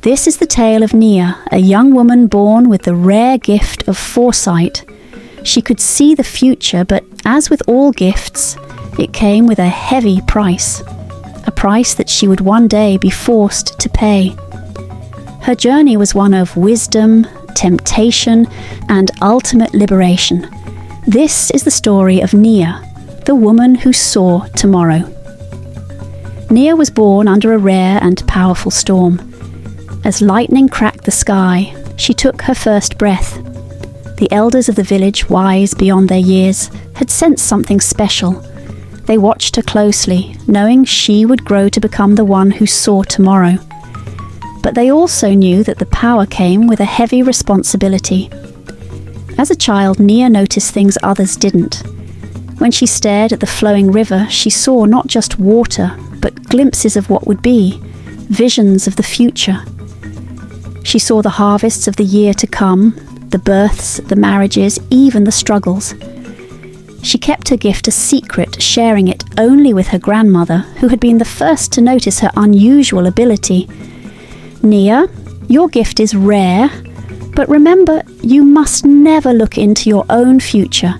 This is the tale of Nia, a young woman born with the rare gift of foresight. She could see the future, but as with all gifts, it came with a heavy price, a price that she would one day be forced to pay. Her journey was one of wisdom, temptation, and ultimate liberation. This is the story of Nia, the woman who saw tomorrow. Nia was born under a rare and powerful storm. As lightning cracked the sky, she took her first breath. The elders of the village, wise beyond their years, had sensed something special. They watched her closely, knowing she would grow to become the one who saw tomorrow. But they also knew that the power came with a heavy responsibility. As a child, Nia noticed things others didn't. When she stared at the flowing river, she saw not just water, but glimpses of what would be, visions of the future. She saw the harvests of the year to come, the births, the marriages, even the struggles. She kept her gift a secret, sharing it only with her grandmother, who had been the first to notice her unusual ability. Nia, your gift is rare, but remember, you must never look into your own future.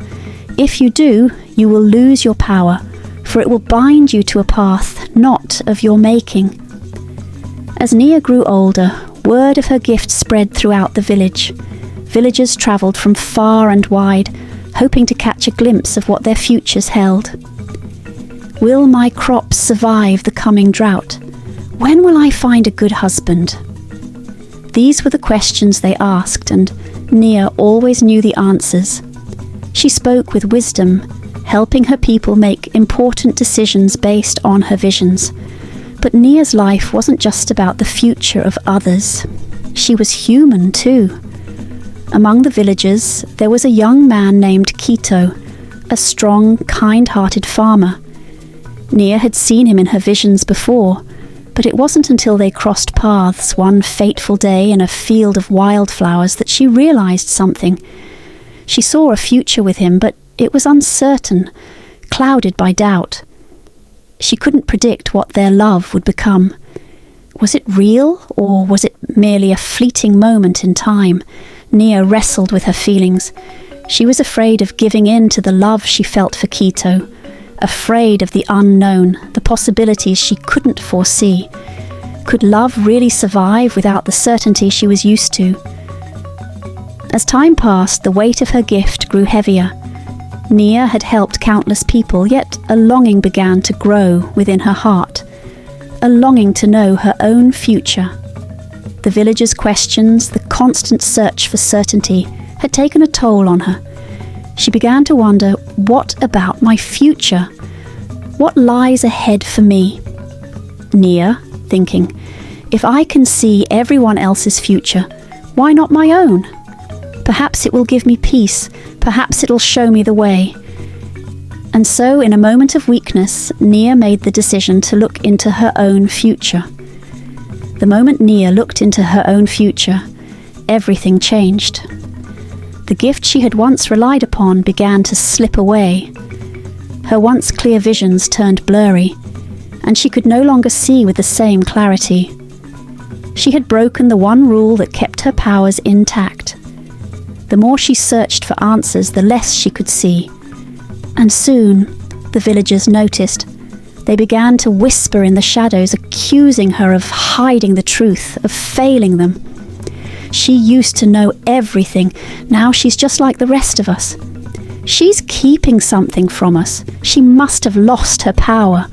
If you do, you will lose your power, for it will bind you to a path not of your making. As Nia grew older, word of her gift spread throughout the village. Villagers travelled from far and wide, hoping to catch a glimpse of what their futures held. Will my crops survive the coming drought? When will I find a good husband? These were the questions they asked, and Nia always knew the answers. She spoke with wisdom, helping her people make important decisions based on her visions. But Nia's life wasn't just about the future of others. She was human too. Among the villagers, there was a young man named Quito, a strong, kind-hearted farmer. Nia had seen him in her visions before, but it wasn't until they crossed paths one fateful day in a field of wildflowers that she realized something. She saw a future with him, but it was uncertain, clouded by doubt. She couldn't predict what their love would become. Was it real, or was it merely a fleeting moment in time? Nia wrestled with her feelings. She was afraid of giving in to the love she felt for Quito, afraid of the unknown, the possibilities she couldn't foresee. Could love really survive without the certainty she was used to? As time passed, the weight of her gift grew heavier. Nia had helped countless people, yet a longing began to grow within her heart, a longing to know her own future. The villagers' questions, the constant search for certainty, had taken a toll on her. She began to wonder, what about my future? What lies ahead for me? Nia, thinking, if I can see everyone else's future, why not my own? Perhaps it will give me peace. Perhaps it'll show me the way. And so, in a moment of weakness, Nia made the decision to look into her own future. The moment Nia looked into her own future, everything changed. The gift she had once relied upon began to slip away. Her once clear visions turned blurry, and she could no longer see with the same clarity. She had broken the one rule that kept her powers intact. The more she searched for answers, the less she could see. And soon, the villagers noticed. They began to whisper in the shadows, accusing her of hiding the truth, of failing them. She used to know everything. Now she's just like the rest of us. She's keeping something from us. She must have lost her power.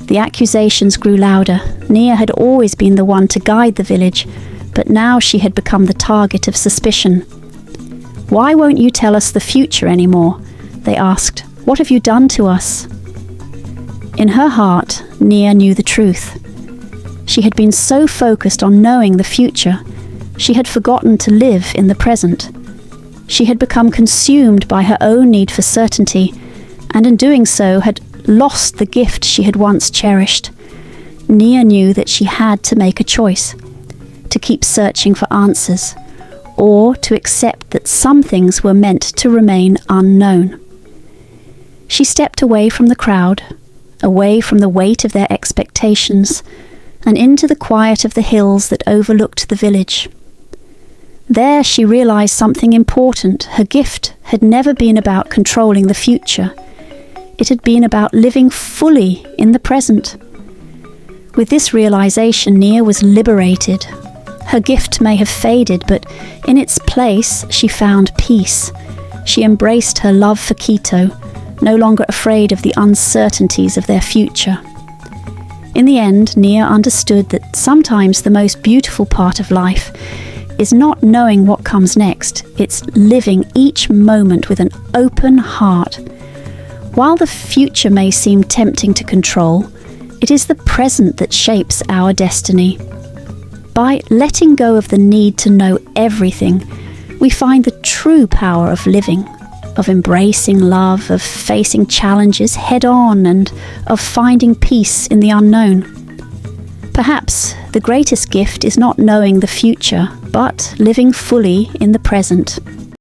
The accusations grew louder. Nia had always been the one to guide the village, but now she had become the target of suspicion. Why won't you tell us the future anymore? They asked. What have you done to us? In her heart, Nia knew the truth. She had been so focused on knowing the future, she had forgotten to live in the present. She had become consumed by her own need for certainty, and in doing so had lost the gift she had once cherished. Nia knew that she had to make a choice, to keep searching for answers, or to accept that some things were meant to remain unknown. She stepped away from the crowd, away from the weight of their expectations, and into the quiet of the hills that overlooked the village. There she realized something important. Her gift had never been about controlling the future. It had been about living fully in the present. With this realization, Nia was liberated. Her gift may have faded, but in its place she found peace. She embraced her love for Quito, no longer afraid of the uncertainties of their future. In the end, Nia understood that sometimes the most beautiful part of life is not knowing what comes next. It's living each moment with an open heart. While the future may seem tempting to control, it is the present that shapes our destiny. By letting go of the need to know everything, we find the true power of living, of embracing love, of facing challenges head on, and of finding peace in the unknown. Perhaps the greatest gift is not knowing the future, but living fully in the present.